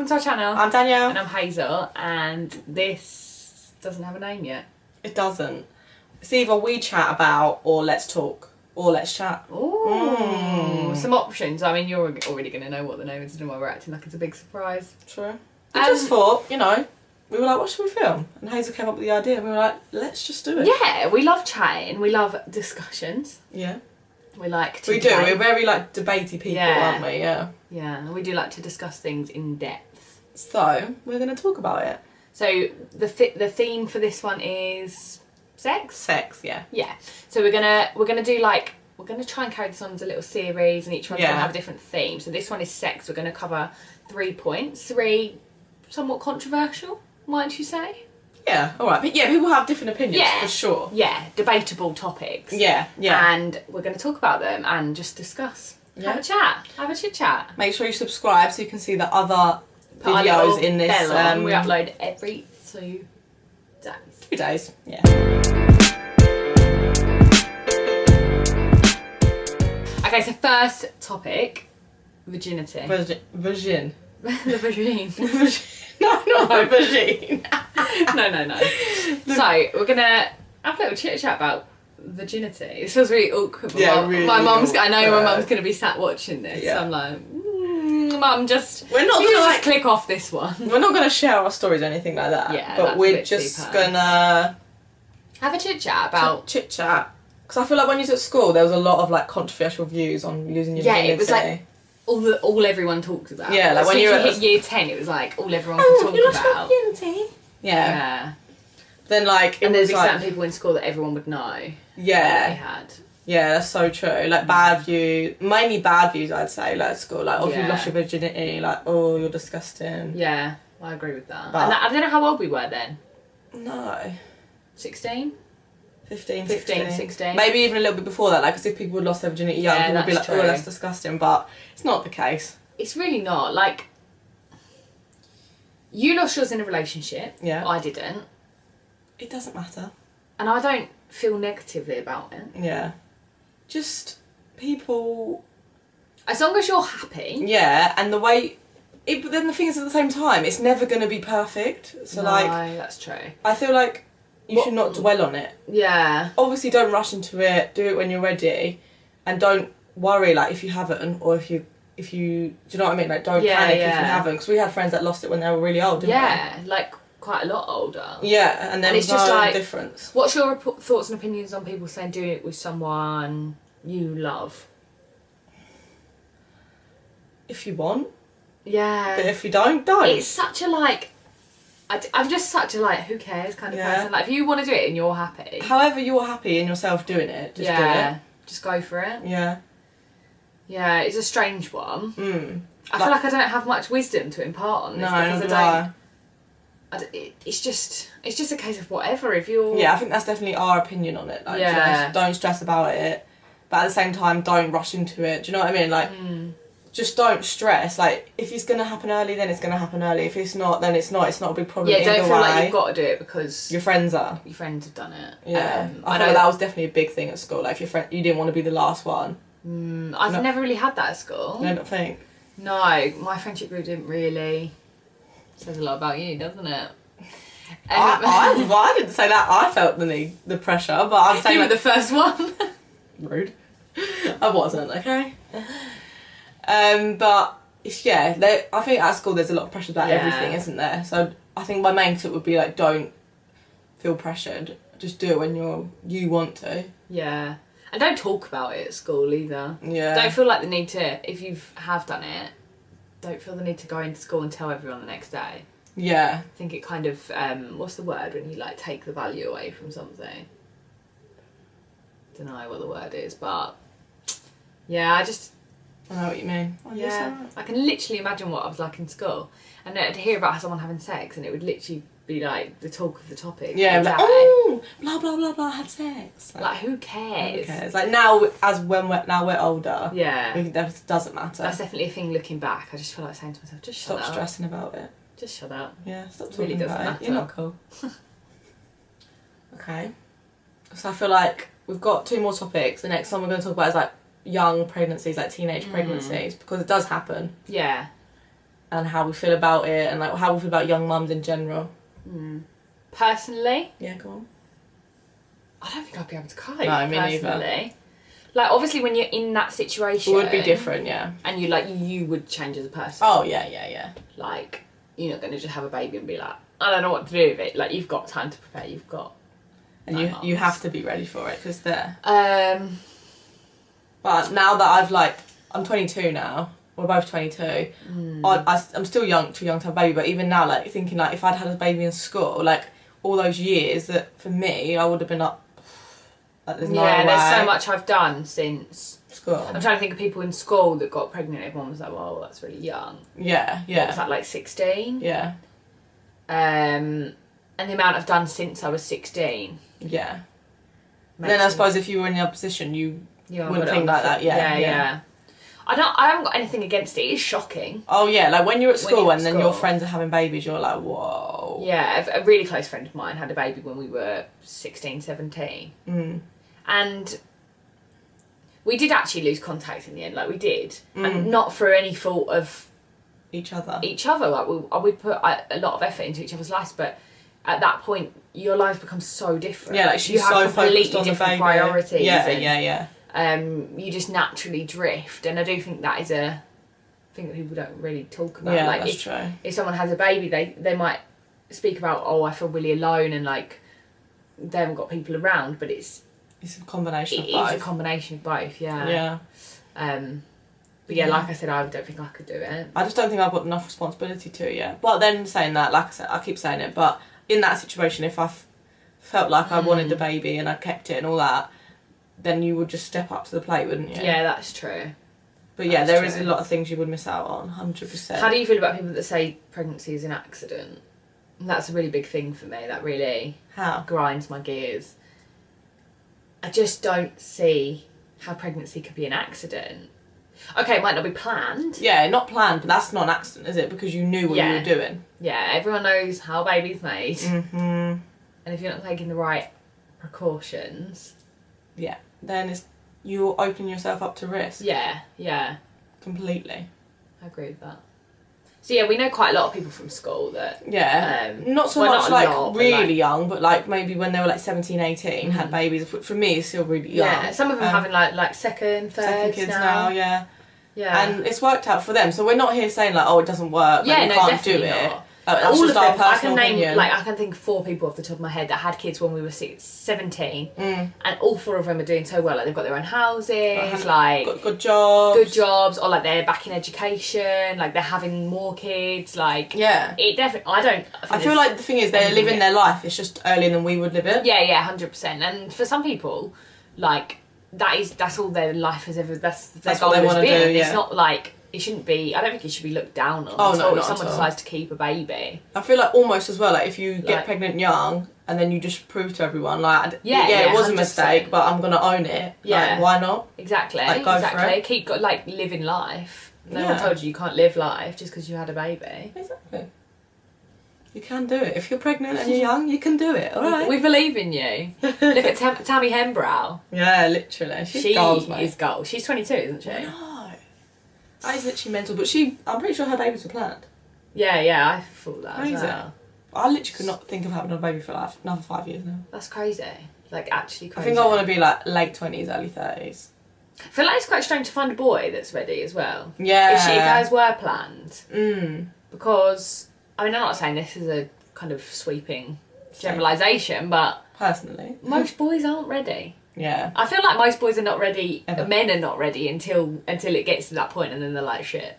welcome to our channel. I'm Danielle. And I'm Hazel, and this doesn't have a name yet. It doesn't. It's either we chat about, or let's talk, or let's chat. Ooh, some options. I mean, you're already going to know what the name is, and why we're acting like it's a big surprise. True. We just thought, you know, we were like, what should we film? And Hazel came up with the idea, and we were like, let's just do it. Yeah, we love chatting. We love discussions. Yeah. We like to We do. We're very, like, debatey people, aren't we? Yeah. Yeah, we do like to discuss things in depth. So, we're going to talk about it. So, the theme for this one is sex? Sex, yeah. Yeah. So we're gonna do like, we're gonna try and carry this on as a little series, and each one's gonna have a different theme. So this one is sex. We're gonna cover 3 points, 3 somewhat controversial, might you say? Yeah, alright. But yeah, people have different opinions, for sure. Yeah, debatable topics. Yeah, yeah. And we're gonna talk about them and just discuss. Yeah. Have a chat. Have a chit chat. Make sure you subscribe so you can see the other videos in this. We upload every 2 days. 2 days, yeah. Okay, so first topic, virginity. Virgin. The virgin. No, not a virgin. No. So we're gonna have a little chit chat about virginity. It feels really awkward. Yeah, really my mum's. I know awkward. my mum's gonna be sat watching this. Yeah. So I'm like, mum, just we're not you gonna just click off this one. We're not gonna share our stories or anything like that. Yeah, but that's a we're bit just too gonna have a chit chat about chit chat. Because I feel like when you was at school, there was a lot of like controversial views on losing your virginity. it was like all everyone talked about. Yeah, like when you hit year 10, it was like all everyone could talk you lost about. your virginity. Yeah. Yeah. Then like And there'd be like, certain people in school that everyone would know. Yeah. That they had. Yeah, that's so true. Like bad views, mainly bad views, I'd say. Like at school, like if you lost your virginity, like oh you're disgusting. Yeah, I agree with that. But And I don't know how old we were then. No. 16? 15, 16. Maybe even a little bit before that, like as if people had lost their virginity young, people would be like, true. oh, that's disgusting, but it's not the case. It's really not. Like, you lost yours in a relationship. Yeah. I didn't. It doesn't matter. And I don't feel negatively about it. Yeah. Just people... As long as you're happy. Yeah, and the way... but then the thing is, at the same time, it's never going to be perfect. So, no, like... that's true. I feel like you should not dwell on it. Yeah. Obviously, don't rush into it. Do it when you're ready. And don't worry, like, if you haven't, or if you... Do you know what I mean? Like, don't panic if you haven't. Because we had friends that lost it when they were really old, didn't we? Yeah, like, quite a lot older. Yeah, and then it's just like... difference. What's your thoughts and opinions on people saying do it with someone you love? If you want. Yeah. But if you don't. It's such a, like... I'm just such a, like, who cares kind of person. Like, if you want to do it and you're happy... However you're happy in yourself doing it, just do it. Just go for it. Yeah. Yeah, it's a strange one. I feel like I don't have much wisdom to impart on this. No, because it's just a case of whatever. If you're... Yeah, I think that's definitely our opinion on it. Like, just don't stress about it. But at the same time, don't rush into it. Do you know what I mean? Like... Just don't stress. Like, if it's going to happen early, then it's going to happen early. If it's not, then it's not. It's not a big problem. Yeah, don't feel like you've got to do it because... Your friends are. Your friends have done it. Yeah. I know that was definitely a big thing at school. Like, if you didn't want to be the last one. I've never really had that at school. I don't think. No, my friendship group didn't really... Says a lot about you, doesn't it? I didn't say that. I felt the pressure, but I'm saying... You were the first one. Rude. I wasn't, okay? But it's, I think at school there's a lot of pressure about everything, isn't there? So I think my main tip would be like, don't feel pressured. Just do it when you want to. Yeah. And don't talk about it at school either. Yeah. Don't feel like the need to, if you have done it, don't feel the need to go into school and tell everyone the next day. Yeah. I think it kind of, what's the word when you like take the value away from something? Don't know what the word is, but yeah, I know what you mean. I can literally imagine what I was like in school, and to hear about someone having sex, and it would literally be like the talk of the topic. Yeah, like, oh, blah blah blah blah, had sex. Like who cares? Who cares? Like now, now we're older. Yeah, that doesn't matter. That's definitely a thing. Looking back, I just feel like saying to myself, just shut up. Stop stressing about it. Just shut up. Yeah, stop talking really about doesn't it. You're not cool. Okay, so I feel like we've got 2 more topics. The next one we're going to talk about is like young pregnancies, like teenage pregnancies, because it does happen. Yeah. and how we feel about it, and like how we feel about young mums in general. Personally, yeah, go on. I don't think I'd be able to cope. No, me personally. neither. Like, obviously, when you're in that situation, It would be different, yeah. And you would change as a person. Oh yeah. Like, you're not going to just have a baby and be like, I don't know what to do with it. Like, you've got time to prepare. You've got. And you have to be ready for it because they're. But now that I'm 22 now. We're both 22. I'm still too young to have a baby. But even now, like thinking like if I'd had a baby in school, like all those years that for me, I would have been up. Like, there's no way. There's so much I've done since school. I'm trying to think of people in school that got pregnant. Everyone was like, "Well, that's really young." Yeah. What was that, like 16? Yeah. And the amount I've done since I was 16. Yeah. Then I suppose if you were in your position, you wouldn't think like that. Yeah. I haven't got anything against it. It's shocking. Oh yeah, like when you're at school and then your friends are having babies, you're like, whoa. Yeah, a really close friend of mine had a baby when we were 16, 17. And we did actually lose contact in the end, like we did. And not through any fault of each other. Like we put a lot of effort into each other's lives, but at that point your lives become so different. Yeah, like you have completely different priorities. Yeah. You just naturally drift, and I do think that is a thing that people don't really talk about. Yeah, like that's true. If someone has a baby, they might speak about, oh, I feel really alone, and like they haven't got people around, but it's a combination of both. It's a combination of both, yeah. Yeah. But yeah, like I said, I don't think I could do it. I just don't think I've got enough responsibility to it yet. But then saying that, like I said, I keep saying it, but in that situation, if I felt like I wanted the baby and I kept it and all that, then you would just step up to the plate, wouldn't you? Yeah, that's true. But yeah, there is a lot of things you would miss out on, 100%. How do you feel about people that say pregnancy is an accident? That's a really big thing for me. That really grinds my gears. I just don't see how pregnancy could be an accident. Okay, it might not be planned. Yeah, not planned, but that's not an accident, is it? Because you knew what you were doing. Yeah, everyone knows how a baby's made. And if you're not taking the right precautions... Yeah, then you're opening yourself up to risk. Yeah. Completely. I agree with that. So yeah, we know quite a lot of people from school that... Yeah. Not so much really young, but like maybe when they were like 17, 18, had babies. For me, it's still really young. Yeah, some of them having like second kids now. Yeah. And it's worked out for them. So we're not here saying like, oh, it doesn't work. Yeah, like, no, you can't definitely do it. not. That's all just of our them, I personal can name opinion. I can think of 4 people off the top of my head that had kids when we were 17, and all 4 of them are doing so well. Like they've got their own houses, like got good jobs, or like they're back in education, like they're having more kids. Like it definitely. I feel like the thing is they're living their life. It's just earlier than we would live it. Yeah, 100%. And for some people, like that's all their life has ever. That's their goal has been. It's not like. It shouldn't be. I don't think it should be looked down on. Oh no, if someone decides to keep a baby. I feel like almost as well. Like if you get pregnant young and then you just prove to everyone, like it was 100%. A mistake, but I'm gonna own it. Yeah, like, why not? Exactly. Like, go for it. Keep living life. No one told you can't live life just because you had a baby. Exactly. You can do it. If you're pregnant and you're young, you can do it. All right. We believe in you. Look at Tammy Hembrow. Yeah, literally. She's goals, mate. She's goals. She's 22, isn't she? No. That is literally mental, but I'm pretty sure her babies were planned. Yeah, I thought that crazy. As well. I literally could not think of having a baby for like another 5 years now. That's crazy. Like, actually crazy. I think I want to be like late 20s, early 30s. I feel like it's quite strange to find a boy that's ready as well. Yeah. If guys were planned. Because, I mean, I'm not saying this is a kind of sweeping generalisation, but... Personally. Most boys aren't ready. Yeah. I feel like most boys are not ready, men are not ready until it gets to that point, and then they're like, shit.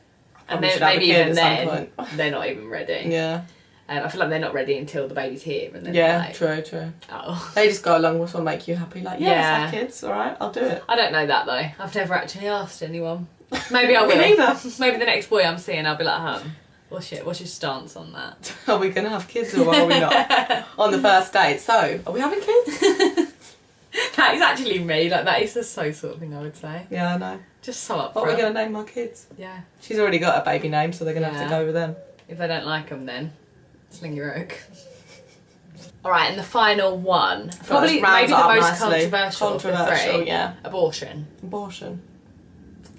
And then maybe even then, they're not even ready. Yeah. I feel like they're not ready until the baby's here. And then true. Oh. They just go along with what make you happy. Like, let's have kids, alright, I'll do it. I don't know that though. I've never actually asked anyone. Maybe I will. Me neither. Maybe the next boy I'm seeing, I'll be like, what's your stance on that? Are we going to have kids or are we not? On the first date. So, are we having kids? That is actually me. Like, that is the sort of thing I would say. Yeah, I know. Just so up. What are we going to name our kids? Yeah. She's already got a baby name, so they're going to have to go with them. If they don't like them, then sling your oak. Alright, and the final one. Probably maybe the most controversial of the 3. Yeah. Abortion.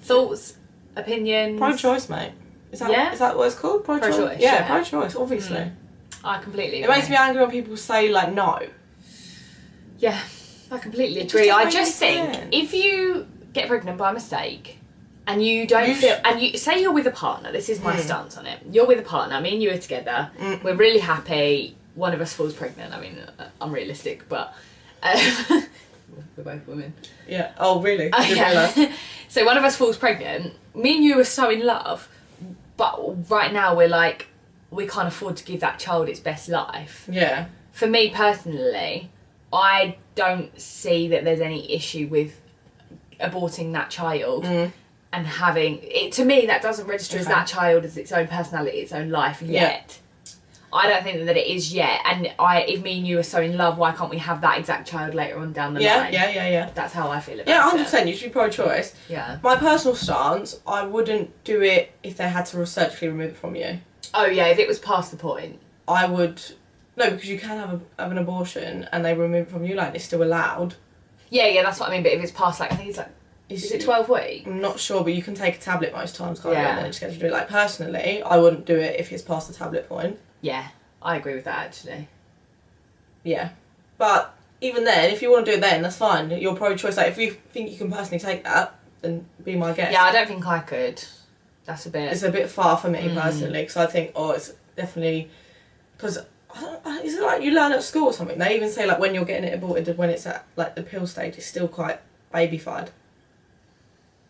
Thoughts? Opinions? Pro-choice, mate. Is that what it's called? Pro-choice? Pro-choice, yeah, pro-choice, obviously. I completely agree. It makes me angry when people say, like, no. Yeah, I completely agree. I just think if you get pregnant by mistake and you don't feel, and you say you're with a partner, this is my stance on it. You're with a partner, me and you are together, we're really happy, one of us falls pregnant. I mean, I'm realistic, but we're both women. Yeah. Oh, really? So one of us falls pregnant, me and you are so in love, but right now we're like, we can't afford to give that child its best life. Yeah. For me personally, I don't see that there's any issue with aborting that child and having it. To me, that doesn't register as that child as its own personality, its own life yet. I don't think that it is yet. And if me and you are so in love, why can't we have that exact child later on down the line? Yeah. That's how I feel about it. Yeah, 100%. You should be pro-choice. Yeah. My personal stance, I wouldn't do it if they had to surgically remove it from you. Oh yeah, if it was past the point. I would. No, because you can have an abortion and they remove it from you, like, it's still allowed. Yeah, that's what I mean, but if it's past, like, I think it's like, is it 12 weeks? I'm not sure, but you can take a tablet most times, can't you? And then it just gets to do it. Like, personally, I wouldn't do it if it's past the tablet point. Yeah, I agree with that, actually. Yeah. But even then, if you want to do it then, that's fine. You're pro-choice. Like, if you think you can personally take that, then be my guest. Yeah, I don't think I could. That's a bit... It's a bit far for me, personally, because I think, it's definitely... Because... Is it like you learn at school or something? They even say, like, when you're getting it aborted, when it's at, like, the pill stage, it's still quite babyfied.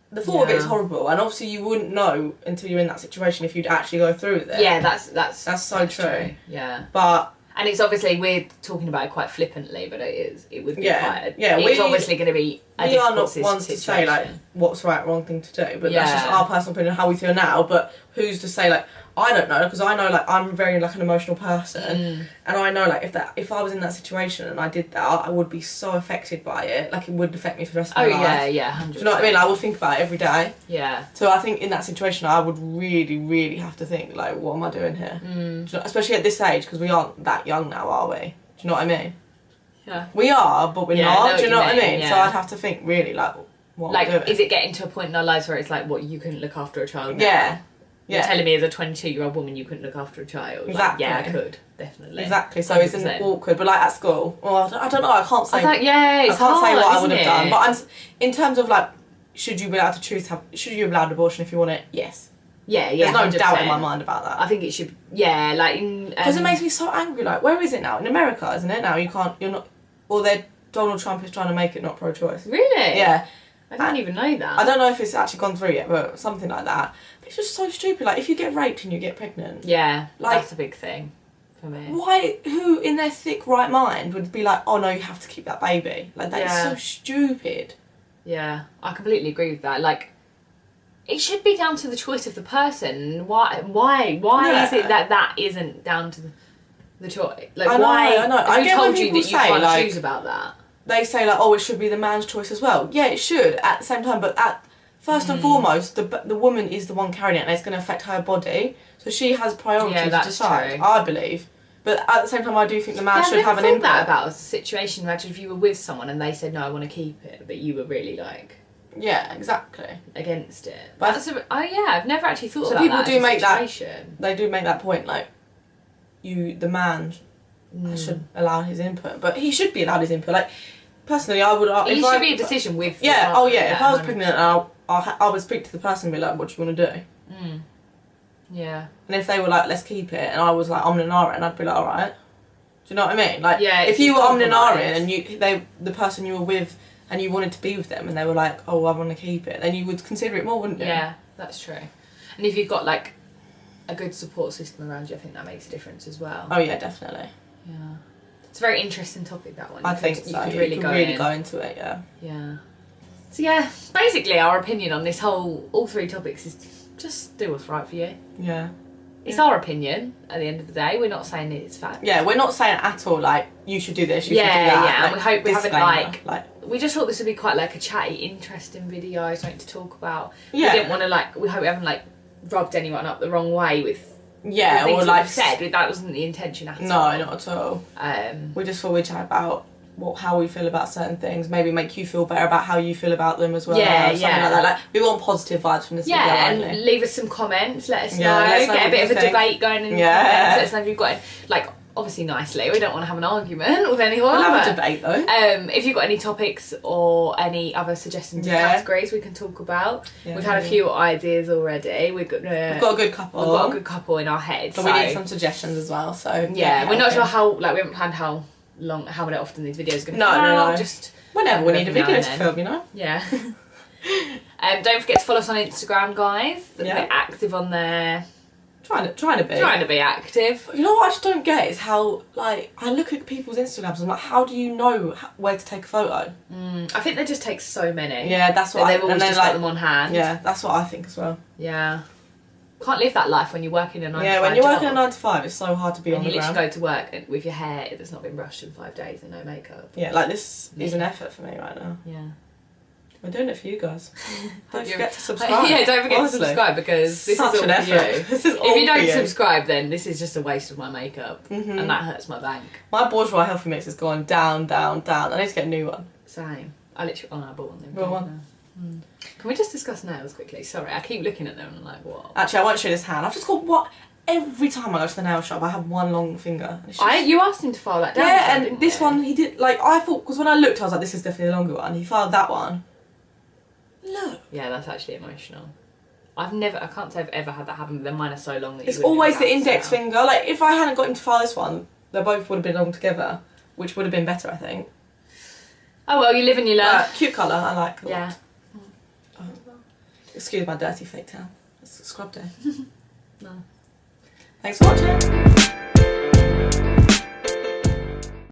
The thought of it is horrible, and obviously you wouldn't know until you're in that situation if you'd actually go through with it. Yeah, that's so true. Yeah. But... And it's obviously, we're talking about it quite flippantly, but it would be quite... Yeah, it's obviously going to be a we are not situation. ones to say, like, what's right, wrong thing to do, but that's just our personal opinion, how we feel now, but who's to say, like, I don't know, because I know, like, I'm very, like, an emotional person, and I know, like, if I was in that situation and I did that, I would be so affected by it, like, it would affect me for the rest of my life. Yeah, 100%. Do you know what I mean? Like, I would think about it every day. Yeah. So I think in that situation, I would really, really have to think, like, what am I doing here? Do you know, especially at this age, because we aren't that young now, are we? Do you know what I mean? Yeah. We are, but we're not. Do you know what I mean? Yeah. So I'd have to think, really, like, what am I doing? Is it getting to a point in our lives where it's like, what, you couldn't look after a child now? Yeah. You're telling me as a 22-year-old woman you couldn't look after a child. Exactly. Like, yeah, I could, definitely. Exactly. So 100%. It's an awkward, but like at school, well, I don't know. I can't say. I can't say what I would have done. But in terms of like, should you be allowed to choose? Should you be allowed abortion if you want it? Yes. Yeah. There's no 100%. doubt in my mind about that. I think it should. Yeah, like because it makes me so angry. Like, where is it now? In America, isn't it? Now you can't. You're not. Or Donald Trump is trying to make it not pro-choice. Really? Yeah. I didn't even know that. I don't know if it's actually gone through yet, but something like that. But it's just so stupid. Like, if you get raped and you get pregnant. Yeah, like, that's a big thing for me. Why? Who in their thick right mind would be like, oh no, you have to keep that baby? Like, that's so stupid. Yeah, I completely agree with that. Like, it should be down to the choice of the person. Why is it that isn't down to the choice? Like, I know. Who told you that you can't choose about that? They say, like, oh, it should be the man's choice as well. Yeah, it should at the same time, but first and foremost, the woman is the one carrying it, and it's going to affect her body. So she has priority to decide, I believe. But at the same time, I do think the man should have an input. That about a situation. Imagine if you were with someone and they said, no, I want to keep it, but you were really like... Yeah, exactly. Against it. But I've never actually thought about that. So people do make situation. They do make that point, like, the man should allow his input, but he should be allowed his input. Like, personally, I would. It should be a decision with. Yeah. Oh yeah. If I was pregnant, I would speak to the person and be like, "What do you want to do?" Yeah. And if they were like, "Let's keep it," and I was like, "I'm an RN," I'd be like, "All right." Do you know what I mean? Like, if you were an RN and the person you were with, and you wanted to be with them, and they were like, "Oh, I want to keep it," then you would consider it more, wouldn't you? Yeah, that's true. And if you've got like a good support system around you, I think that makes a difference as well. Oh yeah, definitely. Yeah. It's a very interesting topic, that one. I think so. You could really go into it, yeah. Yeah. So yeah, basically our opinion on this all three topics is just do what's right for you. Yeah. It's our opinion at the end of the day. We're not saying it's fact. Yeah, we're not saying at all, like, you should do this, you should do that. Yeah, and we hope we haven't, like... We just thought this would be quite, like, a chatty, interesting video, something to talk about. Yeah. We didn't want to, like... We hope we haven't, like, rubbed anyone up the wrong way with... Yeah, the things or, like... Said. That wasn't the intention at all. No, not at all. We just thought we'd chat about how we feel about certain things, maybe make you feel better about how you feel about them as well. Yeah, something like that. Like, we want positive vibes from this video. And leave us some comments, let us know, let us know get a bit of a debate going in the comments, let us know if you've got, like, obviously nicely, we don't want to have an argument with anyone. We'll have a debate though. If you've got any topics or any other suggestions of categories we can talk about. We've had a few ideas already. We've got a good couple in our heads. But we need some suggestions as well, so we're not sure how, like, we haven't planned how often these videos are going to be. No. Just whenever we need a video to film, you know? Yeah. Don't forget to follow us on Instagram, guys. We're active on there. Trying to be active. You know what I just don't get is how, like, I look at people's Instagrams and I'm like, how do you know where to take a photo? I think they just take so many. Yeah, that's what they've always just got them on hand. Yeah, that's what I think as well. Yeah. Can't live that life when you're working a 9 to 5 Yeah, when you're working a 9 to 5, it's so hard to be on the ground. And you literally go to work with your hair that's not been brushed in 5 days and no makeup. Yeah, like, this is an effort for me right now. Yeah. We're doing it for you guys. Don't forget to subscribe. Yeah, don't forget to subscribe, because this is all for you. This is all if you don't subscribe, then this is just a waste of my makeup, and that hurts my bank. My bourgeois healthy mix has gone down, down, down. I need to get a new one. Same. I literally, I bought one. Real one. Can we just discuss nails quickly? Sorry, I keep looking at them and I'm like, what? Actually, I won't show you this hand. I've just got what. Every time I go to the nail shop, I have one long finger. You asked him to file that down. Yeah, and this one he did. Like, I thought, because when I looked, I was like, this is definitely the longer one. He filed that one. Look. Yeah, that's actually emotional. I can't say I've ever had that happen, but then mine are so long that it's always the index finger. Like, if I hadn't got him to file this one, they both would have been long together, which would have been better, I think. Oh well, you live and you learn. Cute colour, I like. Yeah. Excuse my dirty fake tan. It's scrub day. No. Thanks for watching.